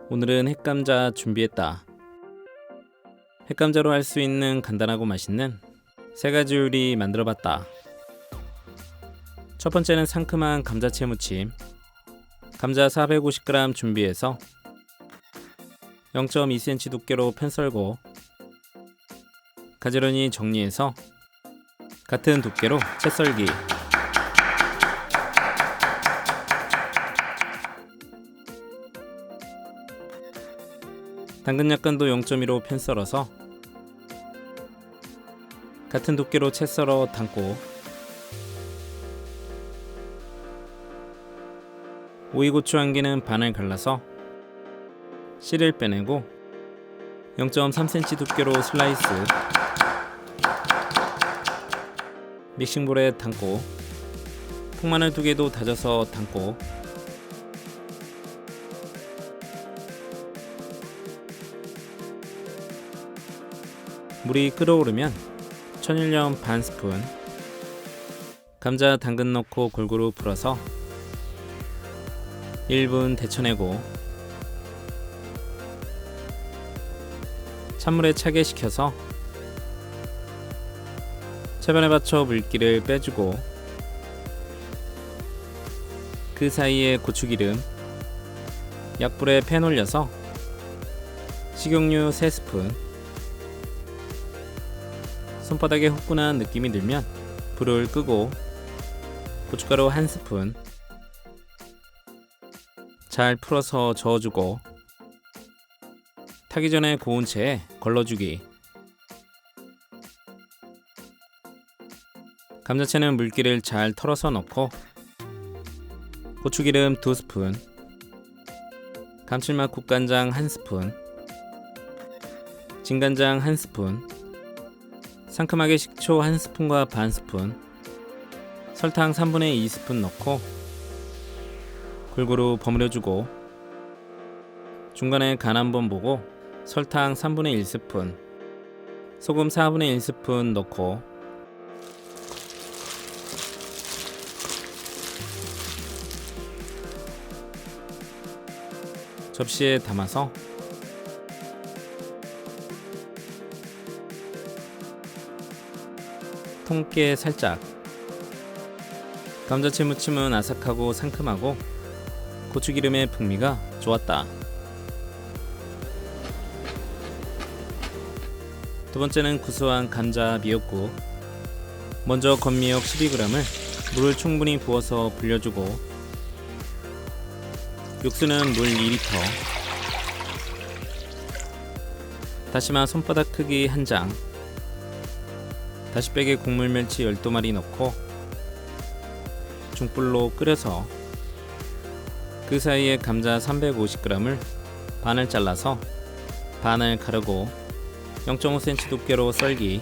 오늘은 햇감자 준비했다. 햇감자로 할 수 있는 간단하고 맛있는 세 가지 요리 만들어봤다. 첫 번째는 상큼한 감자채 무침. 감자 450g 준비해서 0.2cm 두께로 편 썰고 가지런히 정리해서 같은 두께로 채 썰기. 당근 약간도 0.2로 편 썰어서 같은 두께로 채 썰어 담고 오이고추 한 개는 반을 갈라서 씨를 빼내고 0.3cm 두께로 슬라이스. 믹싱볼에 담고 통마늘 2개도 다져서 담고 물이 끓어오르면 천일염 반 스푼, 감자 당근 넣고 골고루 풀어서 1분 데쳐내고 찬물에 차게 식혀서 채반에 받쳐 물기를 빼주고 그 사이에 고추기름, 약불에 팬 올려서 식용유 3스푼, 손바닥에 후끈한 느낌이 들면 불을 끄고 고춧가루 1스푼 잘 풀어서 저어주고 타기 전에 고운 채에 걸러주기. 감자채는 물기를 잘 털어서 넣고 고추기름 2스푼, 감칠맛 국간장 1스푼, 진간장 1스푼, 상큼하게 식초 1스푼과 반 스푼, 설탕 3분의 2스푼 넣고 골고루 버무려주고 중간에 간 한번 보고 설탕 3분의 1스푼, 소금 4분의 1스푼 넣고 접시에 담아서 통깨 살짝. 감자채 무침은 아삭하고 상큼하고 고추기름의 풍미가 좋았다. 두 번째는 구수한 감자 미역국. 먼저 건미역 12g을 물을 충분히 부어서 불려주고 육수는 물 2리터, 다시마 손바닥 크기 1장, 다시백에 국물 멸치 12마리 넣고 중불로 끓여서 그 사이에 감자 350g을 반을 잘라서 반을 가르고 0.5cm 두께로 썰기.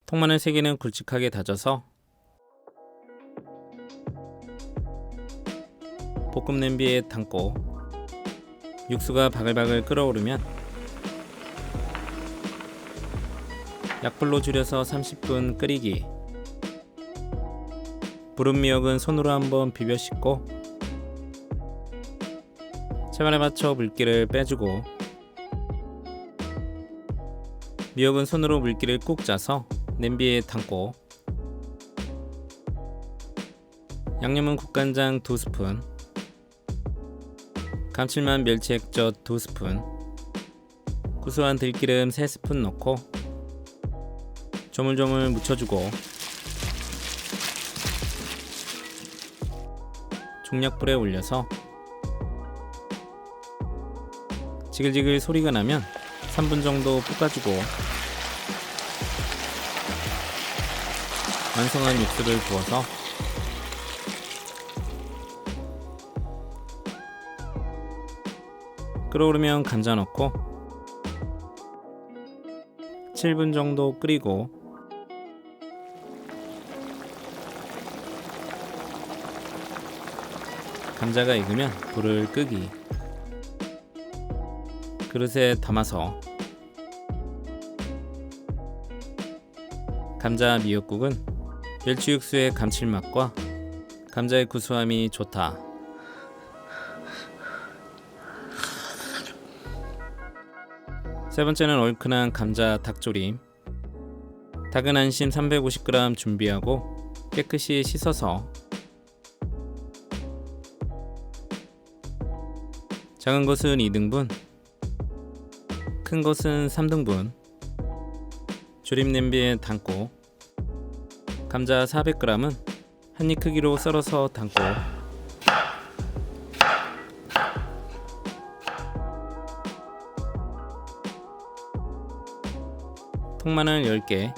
통마늘 3개는 굵직하게 다져서 볶음 냄비에 담고 육수가 바글바글 끓어오르면 약불로 줄여서 30분 끓이기. 부른 미역은 손으로 한번 비벼 씻고 채반에 받쳐 물기를 빼주고 미역은 손으로 물기를 꾹 짜서 냄비에 담고 양념은 국간장 2스푼, 감칠맛 멸치 액젓 2스푼, 구수한 들기름 3스푼 넣고 조물조물 묻혀주고 중약불에 올려서 지글지글 소리가 나면 3분 정도 볶아주고 완성한 육수를 부어서 끓어오르면 감자 넣고 7분 정도 끓이고 감자가 익으면 불을 끄기. 그릇에 담아서 감자 미역국은 멸치 육수의 감칠맛과 감자의 구수함이 좋다. 세 번째는 얼큰한 감자 닭조림. 닭은 안심 350g 준비하고 깨끗이 씻어서 작은 것은 2등분, 큰 것은 3등분 조림 냄비에 담고 감자 400g은 한입 크기로 썰어서 담고 통마늘 10개,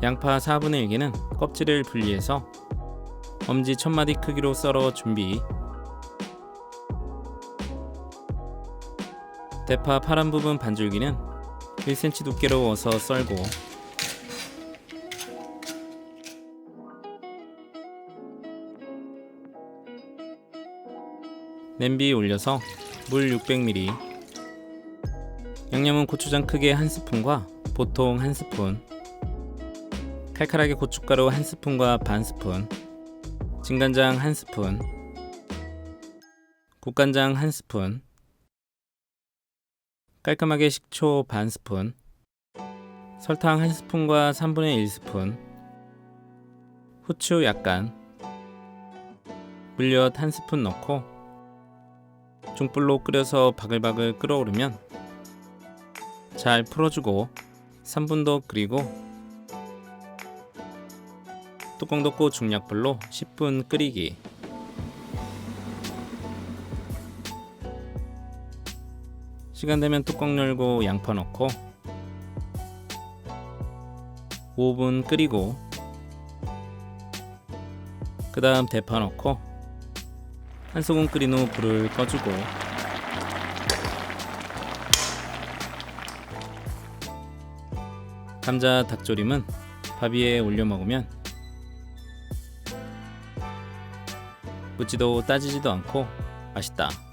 양파 4분의 1개는 껍질을 분리해서 엄지 10마디 크기로 썰어 준비. 대파 파란 부분 반줄기는 1cm 두께로 어서 썰고 냄비 올려서 물 600ml, 양념은 고추장 크게 1스푼과 보통 1스푼, 칼칼하게 고춧가루 1스푼과 반스푼, 진간장 1스푼, 국간장 1스푼, 깔끔하게 식초 반스푼, 설탕 1스푼과 3분의 1스푼, 후추 약간, 물엿 1스푼 넣고 중불로 끓여서 바글바글 끓어오르면 잘 풀어주고 3분 더 끓이고 뚜껑 덮고 중약불로 10분 끓이기. 시간 되면 뚜껑 열고 양파 넣고 5분 끓이고 그 다음 대파 넣고 한 소금 끓인 후 불을 꺼주고 감자 닭조림은 밥 위에 올려 먹으면 묻지도 따지지도 않고 맛있다.